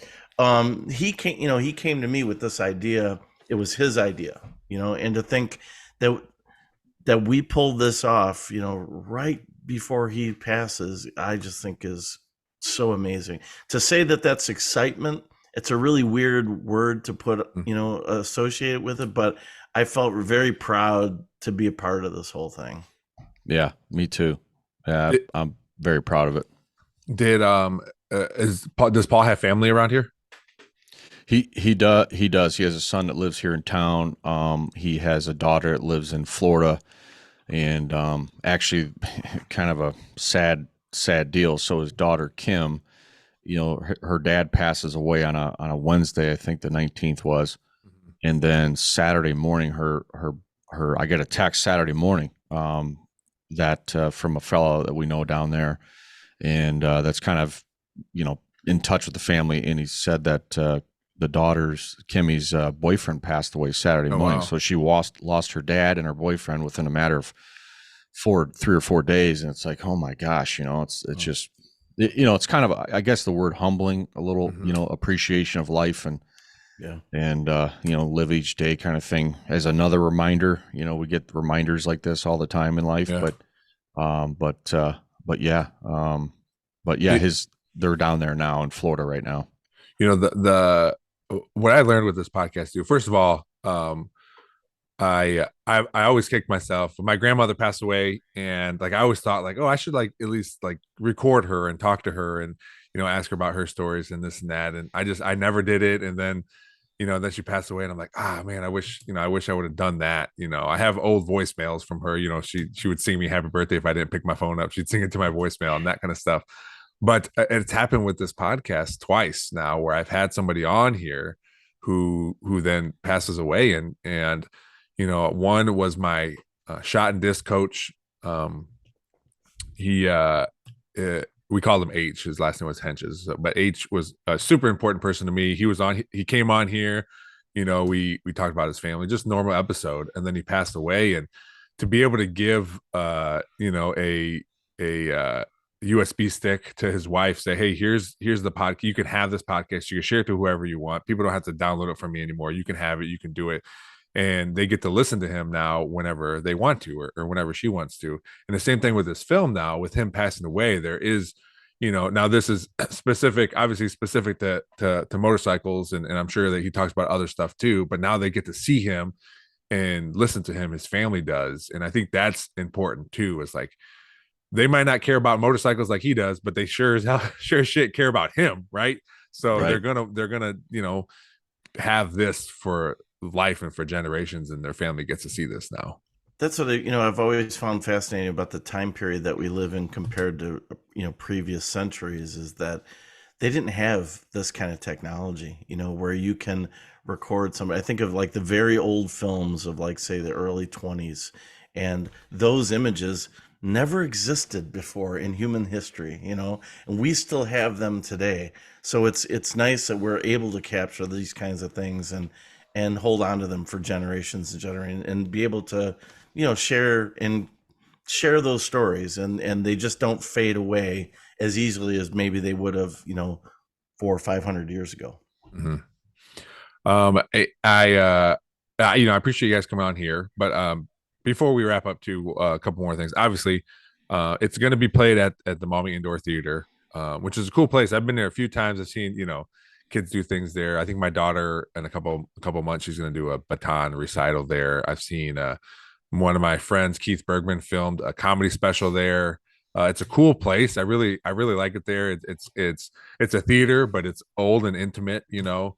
He came to me with this idea. It was his idea, and to think that we pulled this off, right before he passes, I just think is so amazing. To say that that's excitement, it's a really weird word to put, associated with it, but I felt very proud to be a part of this whole thing. Yeah, me too. Yeah, I'm very proud of it. Does Paul have family around here? He does. He has a son that lives here in town. He has a daughter that lives in Florida, and actually, kind of a sad deal. So his daughter Kim, her dad passes away on a Wednesday. I think the 19th was, and then Saturday morning, I get a text Saturday morning that from a fellow that we know down there, and that's kind of in touch with the family, and he said that the daughter's Kimmy's boyfriend passed away Saturday morning. Wow. So she lost her dad and her boyfriend within a matter of 3 or 4 days, and it's like, oh my gosh, it's just it's kind of, I guess, the word humbling a little, appreciation of life and live each day kind of thing as another reminder. We get reminders like this all the time in life, but yeah, they're down there now in Florida right now. The what I learned with this podcast too. First of all, I always kick myself. My grandmother passed away, and like I always thought, like, oh, I should like at least like record her and talk to her and ask her about her stories and this and that. And I never did it. And then then she passed away, and I'm like, man, I wish I would have done that. I have old voicemails from her. She would sing me happy birthday if I didn't pick my phone up. She'd sing it to my voicemail and that kind of stuff. But it's happened with this podcast twice now, where I've had somebody on here who then passes away, and one was my shot and disc coach. He we called him H. His last name was Henches, but H was a super important person to me. He came on here, we talked about his family, just normal episode, and then he passed away. And to be able to give a USB stick to his wife, say, hey, here's the podcast. You can have this podcast. You can share it to whoever you want. People don't have to download it from me anymore. You can have it. You can do it. And they get to listen to him now whenever they want to, or whenever she wants to. And the same thing with this film now, with him passing away, there is, now this is obviously specific to motorcycles. And I'm sure that he talks about other stuff too, but now they get to see him and listen to him. His family does. And I think that's important too, is like, they might not care about motorcycles like he does, but they sure as shit care about him. Right. So Right. they're gonna, have this for life and for generations, and their family gets to see this now. That's what I've always found fascinating about the time period that we live in compared to previous centuries, is that they didn't have this kind of technology, where you can record somebody. I think of like the very old films of, like, say, the early 20s, and those images never existed before in human history, and we still have them today. So it's nice that we're able to capture these kinds of things and hold on to them for generations and generations, and be able to share those stories, and they just don't fade away as easily as maybe they would have 400 or 500 years ago. Mm-hmm. I appreciate you guys coming on here, but before we wrap up, to a couple more things. Obviously, it's going to be played at the Maumee Indoor Theater, which is a cool place. I've been there a few times. I've seen kids do things there. I think my daughter, in a couple months, she's going to do a baton recital there. I've seen one of my friends, Keith Bergman, filmed a comedy special there. It's a cool place. I really like it there. It's a theater, but it's old and intimate. Mhm.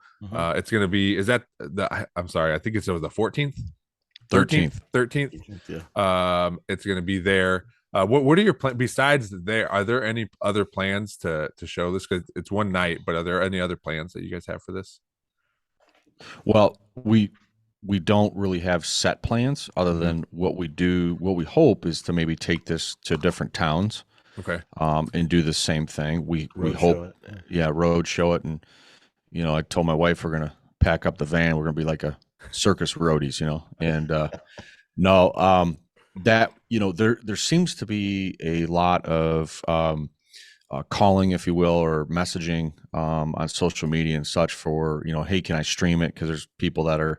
It's gonna be. Is that the? I'm sorry. I think it's the 14th, 13th, 13th. 13th. Yeah. It's gonna be there. What are your plans besides there? Are there any other plans to show this? Because it's one night, but are there any other plans that you guys have for this? Well, we don't really have set plans other Mhm. than what we do. What we hope is to maybe take this to different towns, Okay. and do the same thing. We Road hope, show it. Yeah. yeah, road show it, and I told my wife we're gonna pack up the van. We're gonna be like a circus roadies, and no, that there seems to be a lot of calling, if you will, or messaging on social media and such for, hey, can I stream it? Because there's people that are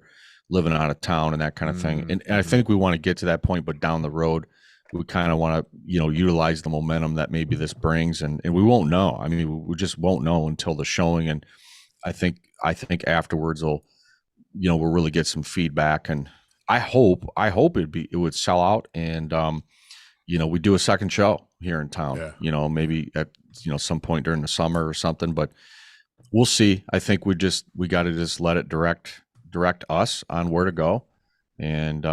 living out of town and that kind of thing. And I Mm-hmm. think we want to get to that point, but down the road, we kind of want to, utilize the momentum that maybe this brings, and we won't know. I mean, we just won't know until the showing. And I think afterwards we'll really get some feedback, and I hope it would sell out, and we do a second show here in town, Yeah. maybe at, some point during the summer or something, but we'll see. I think we got to just let it direct us on where to go. And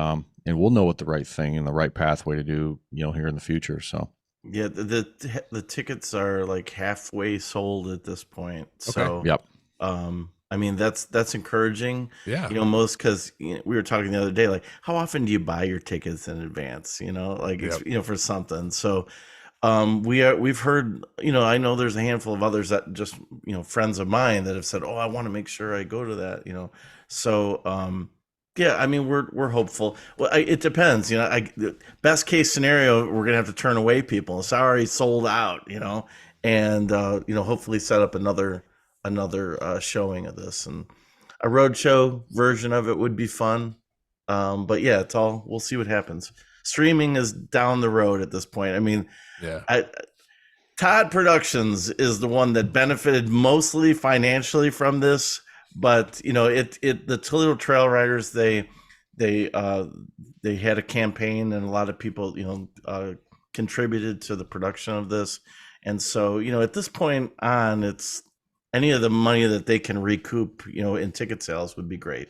we'll know what the right thing and the right pathway to do, here in the future. So, Yeah, the tickets are like halfway sold at this point. Okay. So, yep. I mean that's encouraging. Yeah. Most because we were talking the other day, like how often do you buy your tickets in advance? Like Yep. for something. So, we've heard. I know there's a handful of others that just friends of mine that have said, "Oh, I want to make sure I go to that." So, yeah, I mean, we're hopeful. Well, it depends. The best case scenario, we're gonna have to turn away people. It's already sold out. And hopefully set up another showing of this, and a roadshow version of it would be fun. But yeah, we'll see what happens. Streaming is down the road at this point. I mean, Yeah. Todd Productions is the one that benefited mostly financially from this, but the Toledo Trail Riders, they had a campaign, and a lot of people contributed to the production of this, and so at this point on, it's any of the money that they can recoup in ticket sales would be great.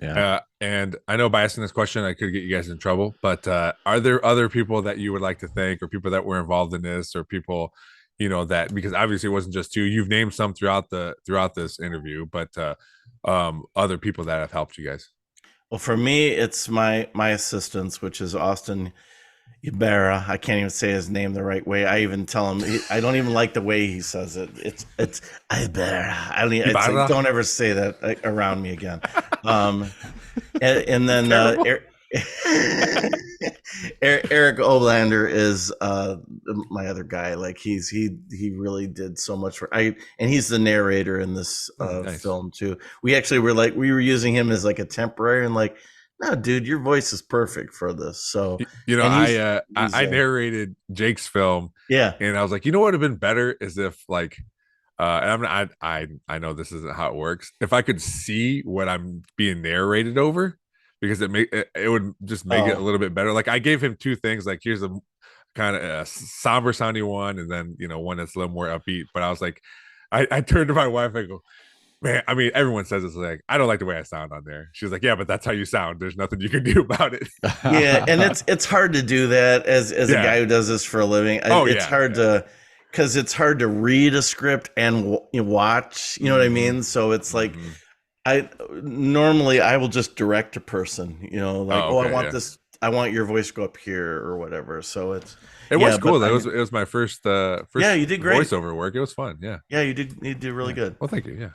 Yeah. And I know by asking this question, I could get you guys in trouble, but are there other people that you would like to thank, or people that were involved in this, or people, that, because obviously it wasn't just you, you've named some throughout this interview, but other people that have helped you guys? Well, for me, it's my assistants, which is Austin Ibarra. I can't even say his name the right way. I even tell him I don't even like the way he says it. It's Ibarra. It's Ibarra? like, don't ever say that around me again. And then Eric Oblander is my other guy. Like he really did so much and he's the narrator in this Nice. film too. We were using him as like a temporary, and like, no, dude, your voice is perfect for this. So I narrated Jake's film, yeah, and I was like, what would have been better is if, like, and I know this isn't how it works, if I could see what I'm being narrated over, because it would just make it a little bit better. Like, I gave him two things, like, here's a kind of somber sounding one, and then one that's a little more upbeat. But I was like, I turned to my wife, I go, man, I mean, everyone says it's like, I don't like the way I sound on there. She's like, yeah, but that's how you sound. There's nothing you can do about it. Yeah, and it's hard to do that as a guy who does this for a living. It's hard to, because it's hard to read a script and watch. You know what I mean? So it's like, I will just direct a person. I want this. I want your voice to go up here or whatever. So it was cool. It was my first you did great voiceover work. It was fun. Yeah, you did really good. Well, thank you. Yeah.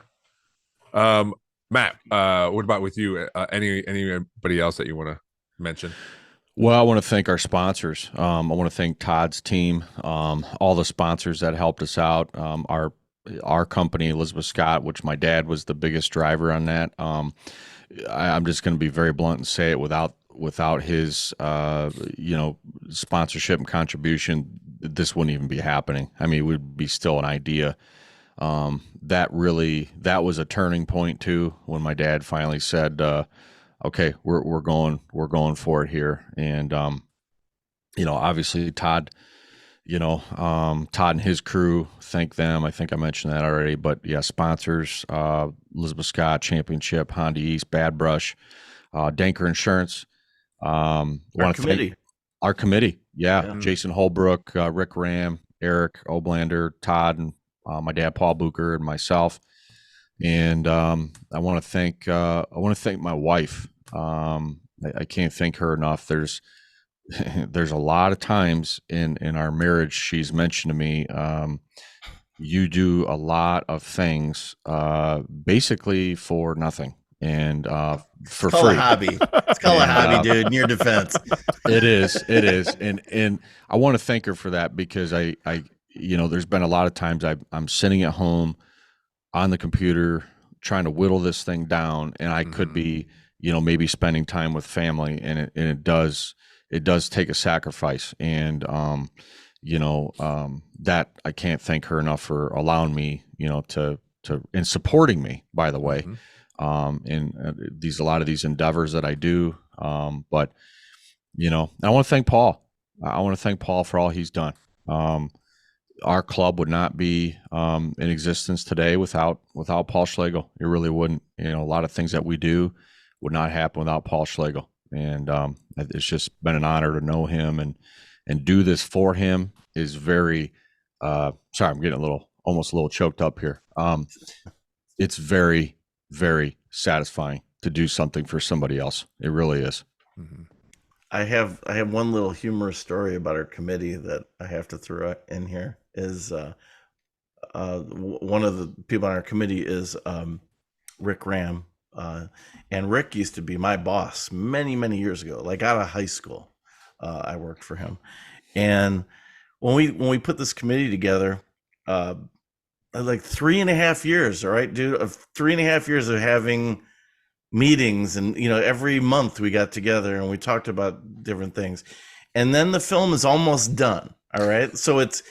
Matt, what about with you? Anybody else that you want to mention? Well, I want to thank our sponsors. I want to thank Todd's team, all the sponsors that helped us out. Our company, Elizabeth Scott, which my dad was the biggest driver on that. I'm just going to be very blunt and say it, without his sponsorship and contribution, this wouldn't even be happening. I mean, it would be still an idea. That was a turning point too, when my dad finally said, okay, we're going for it here. And obviously Todd, Todd and his crew, thank them. I think I mentioned that already, but yeah, sponsors, Elizabeth Scott Championship, Honda East, Bad Brush, Danker Insurance. Want to thank committee. our committee. Yeah. Yeah. Jason Holbrook, Rick Ram, Eric Oblander, Todd, and my dad, Paul Bucher, and myself. And I want to thank my wife. I can't thank her enough. There's a lot of times in our marriage she's mentioned to me, you do a lot of things basically for nothing and for It's called free. a hobby. It's called a hobby, dude. In your defense, It is, and I want to thank her for that, because I there's been a lot of times I'm sitting at home on the computer trying to whittle this thing down, and I could be maybe spending time with family, and it does take a sacrifice, and that I can't thank her enough for allowing me to and supporting me, by the way, in a lot of these endeavors that I do, but I want to thank Paul. I want to thank Paul for all he's done. Our club would not be in existence today without Paul Schlegel. It really wouldn't. A lot of things that we do would not happen without Paul Schlegel. And it's just been an honor to know him and do this for him. Is very sorry, I'm getting almost a little choked up here. It's very, very satisfying to do something for somebody else. It really is. Mm-hmm. I have one little humorous story about our committee that I have to throw in here. Is one of the people on our committee is Rick Ram, and Rick used to be my boss many years ago, like out of high school. I worked for him, and when we put this committee together, like 3.5 years, all right, dude, of 3.5 years of having meetings, and every month we got together and we talked about different things, and then the film is almost done. All right, so it's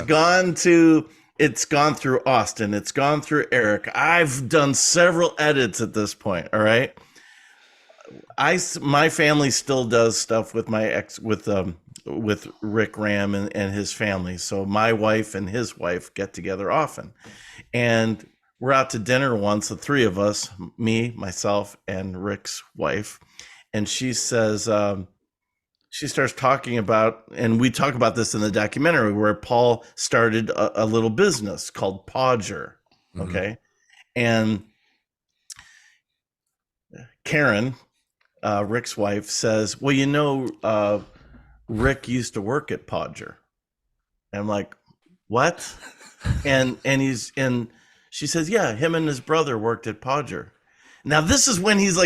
gone through Austin, it's gone through Eric. I've done several edits at this point. All right, my family still does stuff with my ex with Rick Ram and his family. So my wife and his wife get together often, and we're out to dinner once, the three of us, me, myself, and Rick's wife, and she says, she starts talking about, and we talk about this in the documentary, where Paul started a little business called Bucher. Okay. And Karen, Rick's wife, says, well, Rick used to work at Bucher. And I'm like, what? and she says, yeah, him and his brother worked at Bucher. Now this is when he's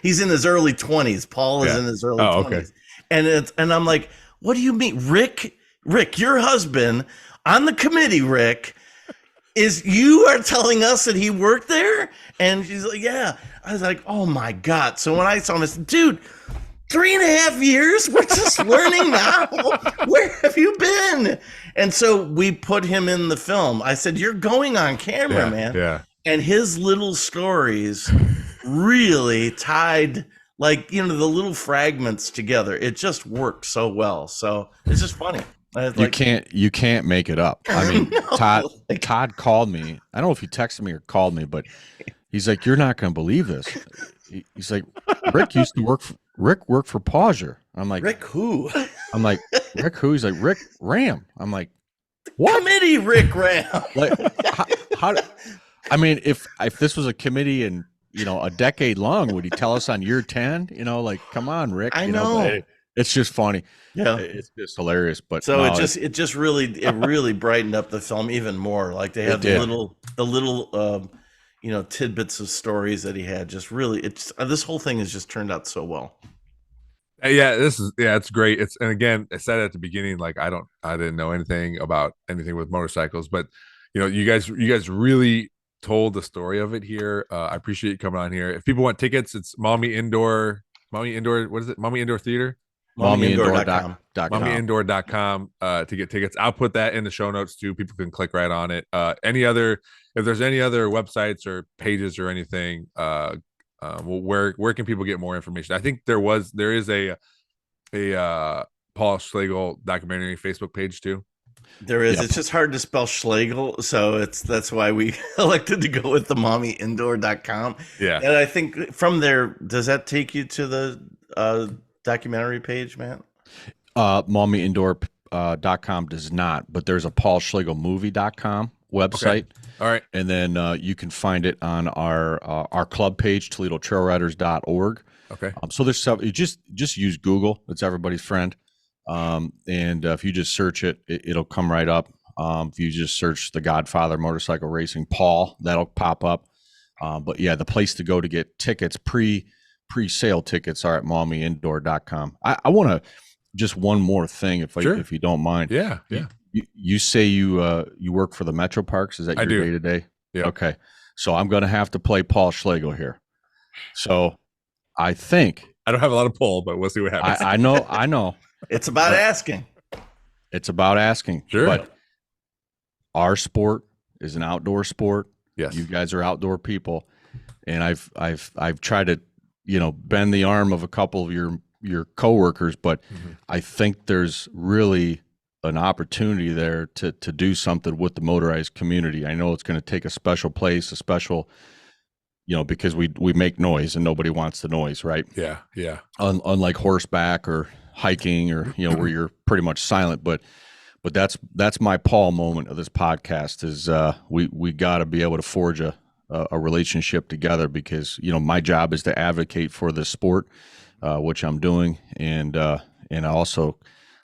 he's in his early 20s. Paul is in his early 20s. Okay. And I'm like, what do you mean? Rick, your husband on the committee, Rick, you are telling us that he worked there? And she's like, yeah. I was like, oh my God. So when I saw him, I said, dude, 3.5 years? We're just learning now. Where have you been? And so we put him in the film. I said, you're going on camera, man. Yeah. And his little stories really tied, the little fragments together. It just worked so well. So it's just funny. You can't make it up. I mean, No. Todd called me. I don't know if he texted me or called me, but he's like, you're not going to believe this. He's like, Rick worked for Bucher. I'm like, Rick who? I'm like, Rick who? He's like, Rick Ram. I'm like, what? Committee Rick Ram. How I mean, if this was a committee and a decade long, would he tell us on year 10? Come on, Rick. I know. It's just funny. Yeah, it's just hilarious. But so no, it really brightened up the film even more. Like they had the little tidbits of stories that he had. Just really, this whole thing has just turned out so well. Yeah, it's great. And again, I said at the beginning, I didn't know anything about anything with motorcycles, but you guys really told the story of it here. I appreciate you coming on here. If people want tickets, it's Mommy Indoor. What is it? Mommy Indoor Theater. mommyindoor.com. mommyindoor.com to get tickets. I'll put that in the show notes too. People can click right on it. If there's any other websites or pages or anything, Where can people get more information? I think there is a Paul Schlegel documentary Facebook page too. There is. Yep. It's just hard to spell Schlegel, so that's why we elected to go with the mommyindoor.com. Yeah. And I think from there, does that take you to the documentary page, Matt? mommyindoor.com does not, but there's a paulschlegelmovie.com website. Okay. All right. And then you can find it on our club page, ToledoTrailRiders.org. Okay. So there's stuff. You just use Google. It's everybody's friend. And if you just search it, it'll come right up. If you just search the Godfather motorcycle racing Paul, that'll pop up. But yeah, the place to go to get tickets, pre-sale tickets, are at mommyindoor.com. I want to just one more thing, if you don't mind. Yeah. You say you work for the Metro Parks. Is that your day to day? Yeah. Okay. So I'm going to have to play Paul Schlegel here. So I think I don't have a lot of pull, but we'll see what happens. I know. It's about asking. It's about asking. Sure. But our sport is an outdoor sport. Yes. You guys are outdoor people, and I've tried to, bend the arm of a couple of your coworkers, but I think there's really an opportunity there to do something with the motorized community. I know it's going to take a special place, a special, because we make noise and nobody wants the noise, right? Yeah. Unlike horseback or hiking or where you're pretty much silent, but that's my Paul moment of this podcast is we got to be able to forge a relationship together, because my job is to advocate for the sport, which I'm doing, and I also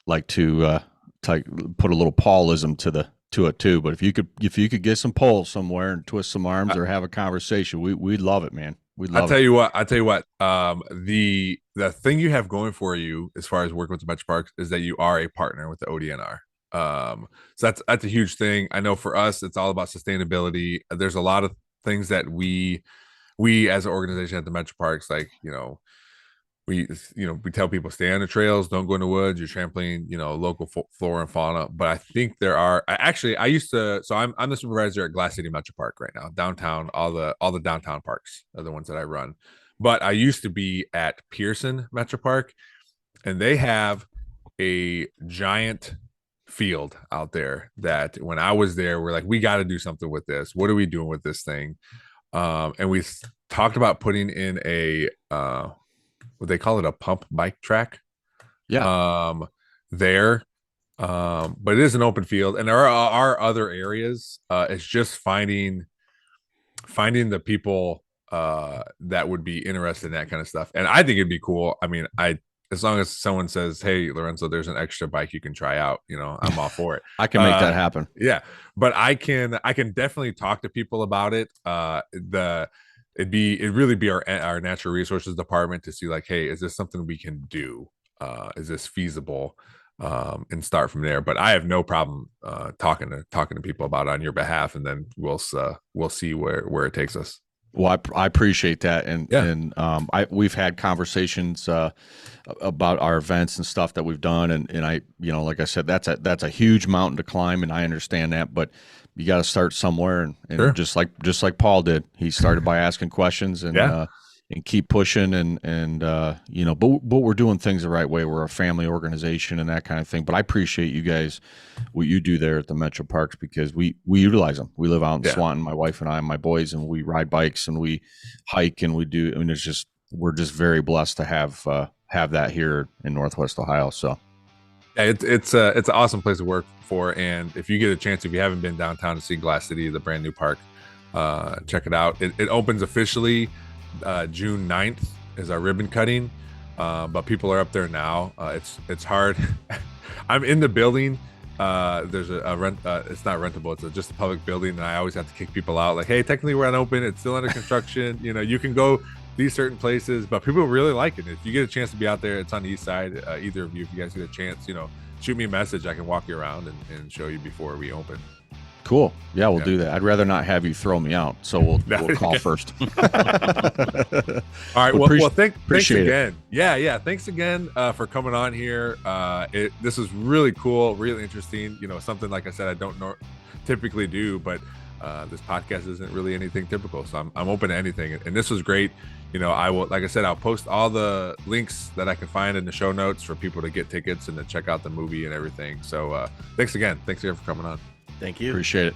like to put a little Paulism to it too. But if you could get some poles somewhere and twist some arms or have a conversation, we'd love it, man. I'll tell you what. The thing you have going for you as far as working with the Metro Parks is that you are a partner with the ODNR. So that's a huge thing. I know for us, it's all about sustainability. There's a lot of things that we as an organization at the Metro Parks, we tell people stay on the trails, don't go in the woods, you're trampling, local flora and fauna. But I think there are I'm the supervisor at Glass City Metro Park right now, downtown. All the downtown parks are the ones that I run. But I used to be at Pearson Metro Park, and they have a giant field out there that when I was there, we're like, we got to do something with this. What are we doing with this thing? And we talked about putting in a what they call it, a pump bike track. Yeah. There. But it is an open field, and there are other areas. It's just finding the people that would be interested in that kind of stuff. And I think it'd be cool. I mean, as long as someone says, "Hey, Lorenzo, there's an extra bike you can try out," I'm all for it. I can make that happen. Yeah, but I can definitely talk to people about it. It'd really be our natural resources department to see, like, hey, is this something we can do? Is this feasible? And start from there. But I have no problem talking to people about it on your behalf, and then we'll see where it takes us. Well, I appreciate that, and we've had conversations about our events and stuff that we've done, and I, like I said, that's a huge mountain to climb, and I understand that, but you got to start somewhere, and Sure. just like Paul did, he started by asking questions and keep pushing, and but we're doing things the right way. We're a family organization and that kind of thing. But I appreciate you guys, what you do there at the Metro Parks, because we utilize them. We live out in Swanton, my wife and I and my boys, and we ride bikes and we hike and we do. I mean, we're just very blessed to have that here in Northwest Ohio. So yeah, it's an awesome place to work for. And if you get a chance, if you haven't been downtown to see Glass City, the brand new park, check it out. It opens officially June 9th is our ribbon cutting, but people are up there now. It's hard. I'm in the building. There's a rent. It's not rentable. It's just a public building, and I always have to kick people out. Like, hey, technically we're not open. It's still under construction. You can go these certain places, but people really like it. If you get a chance to be out there, it's on the east side. Either of you, if you guys get a chance, shoot me a message. I can walk you around and show you before we open. cool. Yeah, we'll do that. I'd rather not have you throw me out, so we'll call first. All right. Well, thanks again. It. Yeah. Thanks again for coming on here. This is really cool, really interesting. Something, like I said, I don't typically do, but This podcast isn't really anything typical, so I'm open to anything. And this was great. I will, like I said, I'll post all the links that I can find in the show notes for people to get tickets and to check out the movie and everything. So thanks again. Thanks again for coming on. Thank you. Appreciate it.